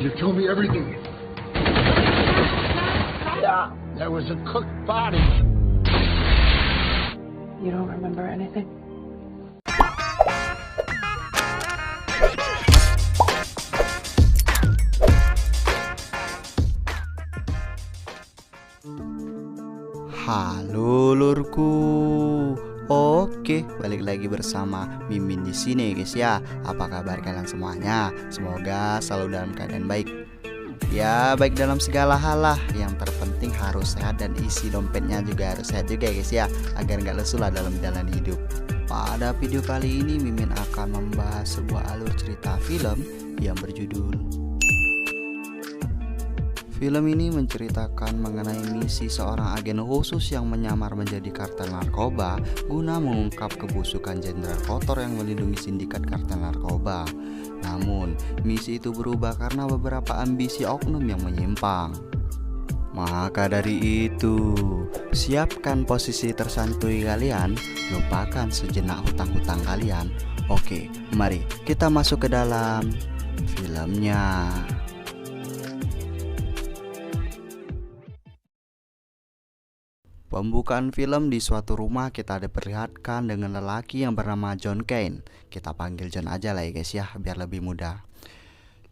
You told me everything. Yeah, there was a cooked body. You don't remember anything? Halo lurku. Oke, balik lagi bersama Mimin di sini guys ya. Apa kabar kalian semuanya? Semoga selalu dalam keadaan baik. Ya, baik dalam segala hal lah. Yang terpenting harus sehat dan isi dompetnya juga harus sehat juga guys ya, agar nggak lesu lah dalam jalan hidup. Pada video kali ini Mimin akan membahas sebuah alur cerita film yang berjudul. Film ini menceritakan mengenai misi seorang agen khusus yang menyamar menjadi kartel narkoba guna mengungkap kebusukan jenderal kotor yang melindungi sindikat kartel narkoba. Namun, misi itu berubah karena beberapa ambisi oknum yang menyimpang. Maka dari itu, siapkan posisi tersantui kalian, lupakan sejenak hutang-hutang kalian. Oke, mari kita masuk ke dalam filmnya. Pembukaan film di suatu rumah kita diperlihatkan dengan lelaki yang bernama John Kane. Kita panggil John aja lah ya guys ya, biar lebih mudah.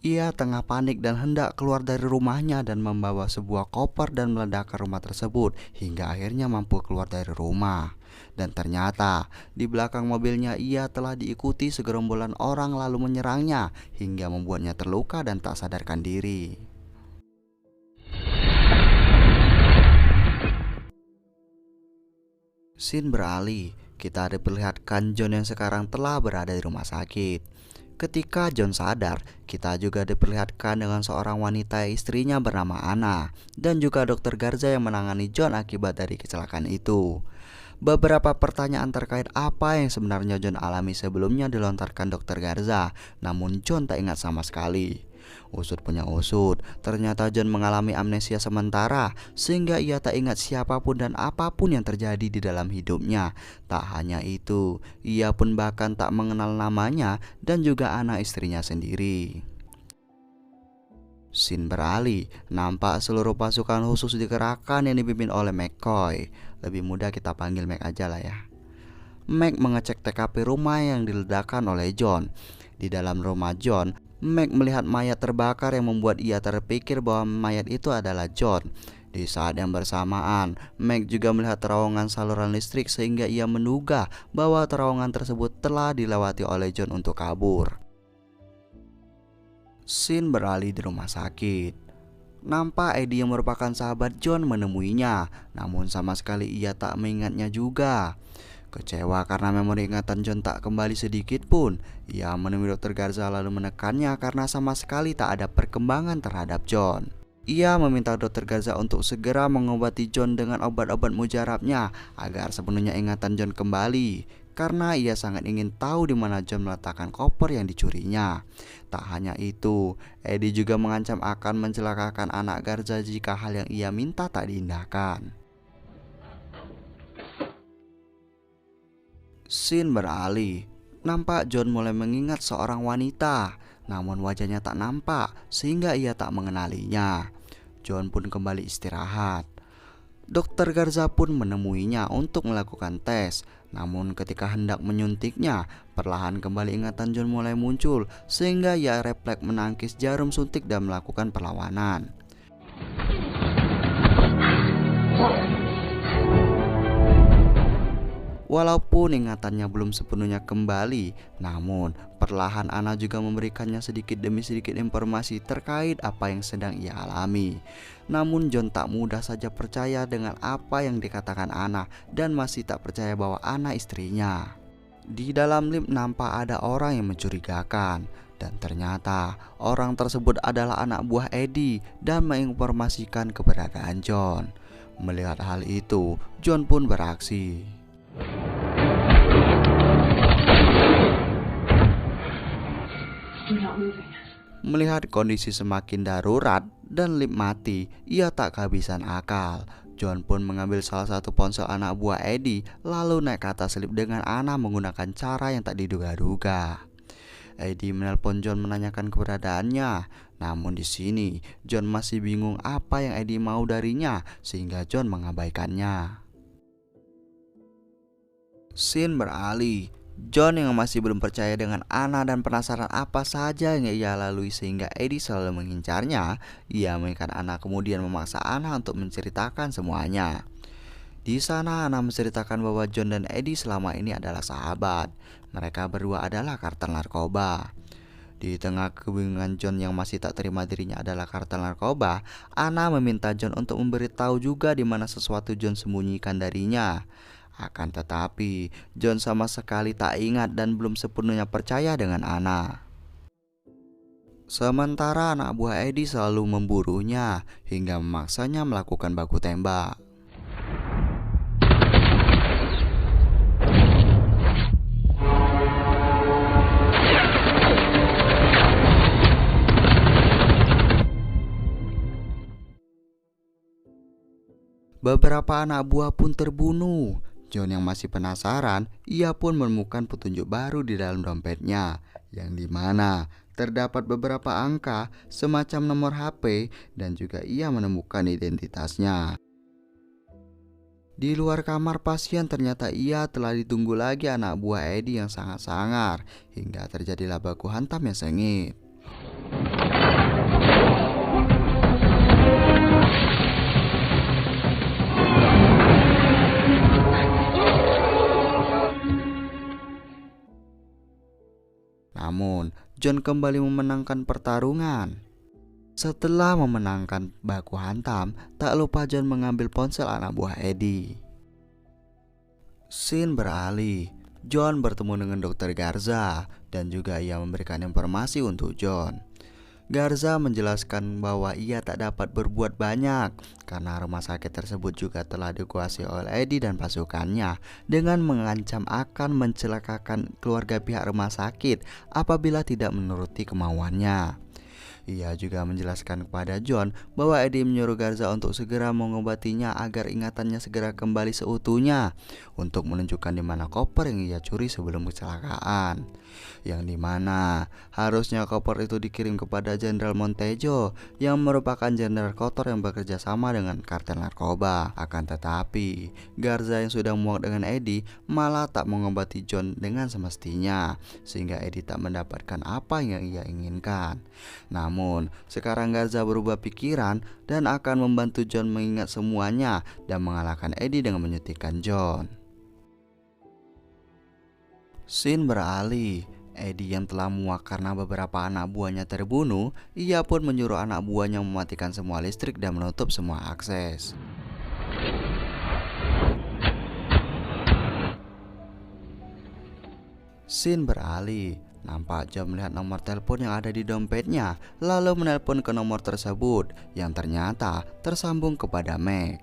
Ia tengah panik dan hendak keluar dari rumahnya dan membawa sebuah koper dan meledakkan rumah tersebut hingga akhirnya mampu keluar dari rumah. Dan ternyata di belakang mobilnya ia telah diikuti segerombolan orang lalu menyerangnya hingga membuatnya terluka dan tak sadarkan diri. Scene beralih, kita diperlihatkan John yang sekarang telah berada di rumah sakit. Ketika John sadar, kita juga diperlihatkan dengan seorang wanita istrinya bernama Anna dan juga Dr. Garza yang menangani John akibat dari kecelakaan itu. Beberapa pertanyaan terkait apa yang sebenarnya John alami sebelumnya dilontarkan Dr. Garza, namun John tak ingat sama sekali. Usut punya usut, ternyata John mengalami amnesia sementara sehingga ia tak ingat siapapun dan apapun yang terjadi di dalam hidupnya. Tak hanya itu, ia pun bahkan tak mengenal namanya dan juga anak istrinya sendiri. Scene beralih, nampak seluruh pasukan khusus dikerahkan yang dipimpin oleh McCoy. Lebih mudah kita panggil Mac aja lah ya. Mac mengecek TKP rumah yang diledakkan oleh John. Di dalam rumah John, Mac melihat mayat terbakar yang membuat ia terpikir bahwa mayat itu adalah John. Di saat yang bersamaan, Mac juga melihat terowongan saluran listrik sehingga ia menduga bahwa terowongan tersebut telah dilewati oleh John untuk kabur. Scene beralih di rumah sakit. Nampak Eddie yang merupakan sahabat John menemuinya, namun sama sekali ia tak mengingatnya juga. Kecewa karena memori ingatan John tak kembali sedikit pun, ia menemui Dr. Garza lalu menekannya karena sama sekali tak ada perkembangan terhadap John. Ia meminta Dr. Garza untuk segera mengobati John dengan obat-obat mujarabnya agar sepenuhnya ingatan John kembali, karena ia sangat ingin tahu di mana John meletakkan koper yang dicurinya. Tak hanya itu, Eddie juga mengancam akan mencelakakan anak Garza jika hal yang ia minta tak diindahkan. Scene beralih, nampak John mulai mengingat seorang wanita, namun wajahnya tak nampak sehingga ia tak mengenalinya. John pun kembali istirahat. Dr. Garza pun menemuinya untuk melakukan tes, namun ketika hendak menyuntiknya, perlahan kembali ingatan John mulai muncul sehingga ia refleks menangkis jarum suntik dan melakukan perlawanan. Walaupun ingatannya belum sepenuhnya kembali, namun perlahan Anna juga memberikannya sedikit demi sedikit informasi terkait apa yang sedang ia alami. Namun John tak mudah saja percaya dengan apa yang dikatakan Anna dan masih tak percaya bahwa Anna istrinya. Di dalam lift nampak ada orang yang mencurigakan, dan ternyata orang tersebut adalah anak buah Eddie dan menginformasikan keberadaan John. Melihat hal itu, John pun beraksi. Melihat kondisi semakin darurat dan lift mati, ia tak kehabisan akal. John pun mengambil salah satu ponsel anak buah Eddie lalu naik ke atas lift dengan Anna menggunakan cara yang tak diduga-duga. Eddie menelpon John menanyakan keberadaannya. Namun di sini John masih bingung apa yang Eddie mau darinya sehingga John mengabaikannya. Scene beralih. John yang masih belum percaya dengan Anna dan penasaran apa saja yang ia lalui sehingga Eddie selalu mengincarnya. Ia mengingat Anna kemudian memaksa Anna untuk menceritakan semuanya. Di sana Anna menceritakan bahwa John dan Eddie selama ini adalah sahabat. Mereka berdua adalah kartel narkoba. Di tengah kebingungan John yang masih tak terima dirinya adalah kartel narkoba, Anna meminta John untuk memberitahu juga di mana sesuatu John sembunyikan darinya. Akan tetapi, John sama sekali tak ingat dan belum sepenuhnya percaya dengan Anna. Sementara anak buah Eddie selalu memburunya hingga memaksanya melakukan baku tembak. Beberapa anak buah pun terbunuh. John yang masih penasaran, ia pun menemukan petunjuk baru di dalam dompetnya, yang dimana terdapat beberapa angka semacam nomor HP dan juga ia menemukan identitasnya. Di luar kamar pasien ternyata ia telah ditunggu lagi anak buah Eddie yang sangat sangar, hingga terjadilah baku hantam yang sengit. Namun, John kembali memenangkan pertarungan. Setelah memenangkan baku hantam, tak lupa John mengambil ponsel anak buah Eddie. Scene beralih. John bertemu dengan Dr. Garza dan juga ia memberikan informasi untuk John. Garza menjelaskan bahwa ia tak dapat berbuat banyak karena rumah sakit tersebut juga telah dikuasai oleh Eddie dan pasukannya dengan mengancam akan mencelakakan keluarga pihak rumah sakit apabila tidak menuruti kemauannya. Ia juga menjelaskan kepada John bahwa Eddie menyuruh Garza untuk segera mengobatinya agar ingatannya segera kembali seutuhnya untuk menunjukkan di mana koper yang ia curi sebelum kecelakaan. Yang dimana harusnya koper itu dikirim kepada Jenderal Montejo yang merupakan jenderal kotor yang bekerja sama dengan kartel narkoba. Akan tetapi Garza yang sudah muak dengan Eddie malah tak mengobati John dengan semestinya sehingga Eddie tak mendapatkan apa yang ia inginkan. Namun sekarang Garza berubah pikiran dan akan membantu John mengingat semuanya dan mengalahkan Eddie dengan menyuntikkan John. Scene beralih. Eddie yang telah muak karena beberapa anak buahnya terbunuh, ia pun menyuruh anak buahnya mematikan semua listrik dan menutup semua akses. Scene beralih. Nampak John melihat nomor telepon yang ada di dompetnya, lalu menelpon ke nomor tersebut yang ternyata tersambung kepada Meg.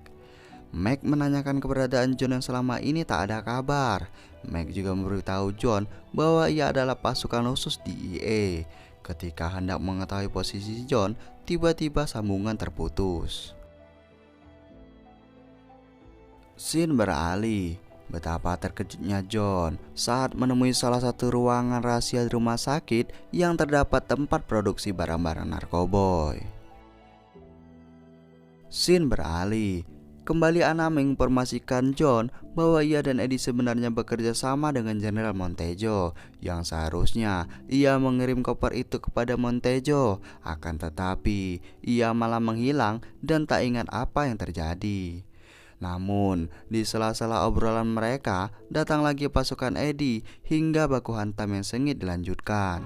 Meg menanyakan keberadaan John yang selama ini tak ada kabar. Meg juga memberitahu John bahwa ia adalah pasukan khusus DEA. Ketika hendak mengetahui posisi John, tiba-tiba sambungan terputus. Scene beralih. Betapa terkejutnya John saat menemui salah satu ruangan rahasia di rumah sakit yang terdapat tempat produksi barang-barang narkoboy. Scene beralih. Kembali Anna menginformasikan John bahwa ia dan Eddie sebenarnya bekerja sama dengan Jenderal Montejo yang seharusnya ia mengirim koper itu kepada Montejo. Akan tetapi ia malah menghilang dan tak ingat apa yang terjadi. Namun di sela-sela obrolan mereka datang lagi pasukan Eddie hingga baku hantam yang sengit dilanjutkan.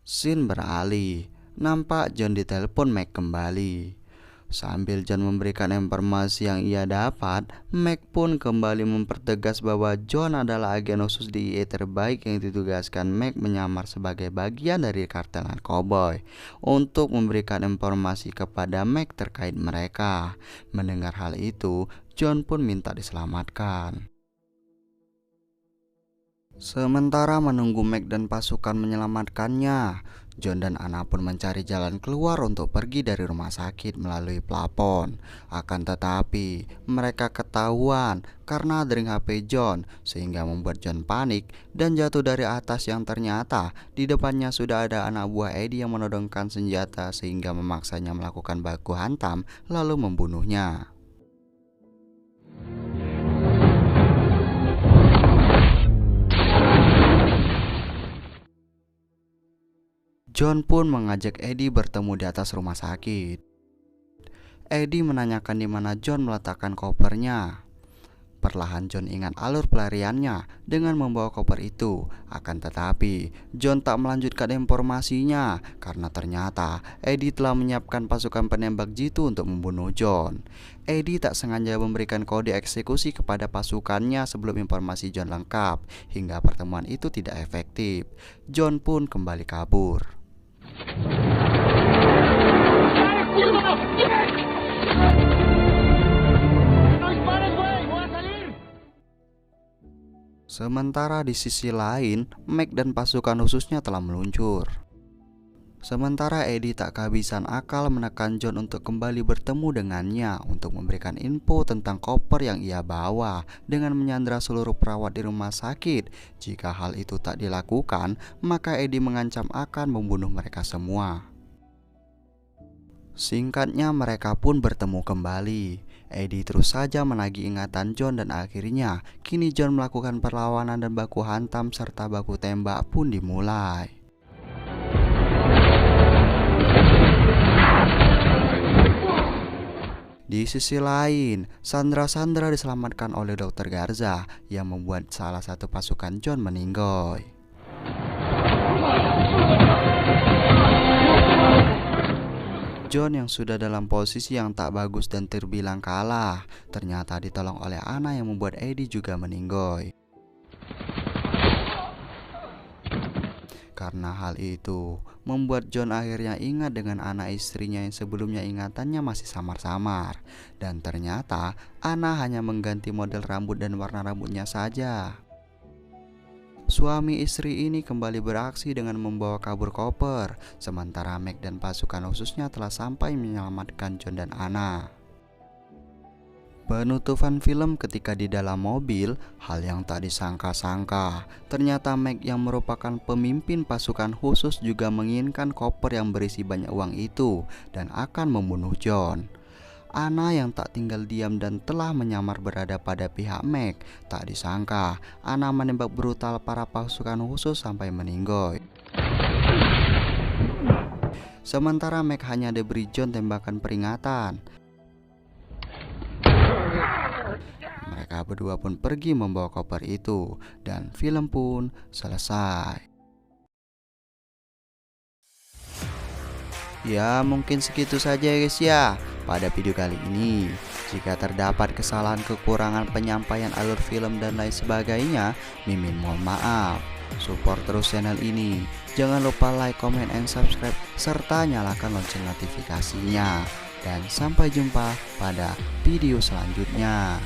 Scene beralih. Nampak John ditelepon Meg kembali. Sambil John memberikan informasi yang ia dapat, Meg pun kembali mempertegas bahwa John adalah agen khusus DEA terbaik yang ditugaskan Meg menyamar sebagai bagian dari kartel narkoboy untuk memberikan informasi kepada Meg terkait mereka. Mendengar hal itu, John pun minta diselamatkan. Sementara menunggu Meg dan pasukan menyelamatkannya, John dan Anna pun mencari jalan keluar untuk pergi dari rumah sakit melalui plafon. Akan tetapi, mereka ketahuan karena ada ring HP John, sehingga membuat John panik dan jatuh dari atas yang ternyata di depannya sudah ada anak buah Eddie yang menodongkan senjata sehingga memaksanya melakukan baku hantam lalu membunuhnya. John pun mengajak Eddie bertemu di atas rumah sakit. Eddie menanyakan di mana John meletakkan kopernya. Perlahan John ingat alur pelariannya dengan membawa koper itu. Akan tetapi, John tak melanjutkan informasinya karena ternyata Eddie telah menyiapkan pasukan penembak jitu untuk membunuh John. Eddie tak sengaja memberikan kode eksekusi kepada pasukannya sebelum informasi John lengkap, hingga pertemuan itu tidak efektif. John pun kembali kabur. Sementara di sisi lain, Meg dan pasukan khususnya telah meluncur. Sementara Eddie tak kehabisan akal menekan John untuk kembali bertemu dengannya untuk memberikan info tentang koper yang ia bawa dengan menyandra seluruh perawat di rumah sakit. Jika hal itu tak dilakukan, maka Eddie mengancam akan membunuh mereka semua. Singkatnya, mereka pun bertemu kembali. Eddie terus saja menagih ingatan John dan akhirnya kini John melakukan perlawanan dan baku hantam serta baku tembak pun dimulai. Di sisi lain, Sandra diselamatkan oleh Dr. Garza yang membuat salah satu pasukan John meninggoy. John yang sudah dalam posisi yang tak bagus dan terbilang kalah, ternyata ditolong oleh Anna yang membuat Eddie juga meninggoy. Karena hal itu, membuat John akhirnya ingat dengan Anna istrinya yang sebelumnya ingatannya masih samar-samar. Dan ternyata Anna hanya mengganti model rambut dan warna rambutnya saja. Suami istri ini kembali beraksi dengan membawa kabur koper, sementara Meg dan pasukan khususnya telah sampai menyelamatkan John dan Anna. Penutupan film ketika di dalam mobil, hal yang tak disangka-sangka. Ternyata Meg yang merupakan pemimpin pasukan khusus juga menginginkan koper yang berisi banyak uang itu dan akan membunuh John. Anna yang tak tinggal diam dan telah menyamar berada pada pihak Meg. Tak disangka, Anna menembak brutal para pasukan khusus sampai meninggoy. Sementara Meg hanya diberi John tembakan peringatan. Mereka berdua pun pergi membawa koper itu dan film pun selesai. Ya, mungkin segitu saja guys ya pada video kali ini. Jika terdapat kesalahan, kekurangan penyampaian alur film dan lain sebagainya, Mimin mohon maaf. Support terus channel ini. Jangan lupa like, comment, and subscribe serta nyalakan lonceng notifikasinya. Dan sampai jumpa pada video selanjutnya.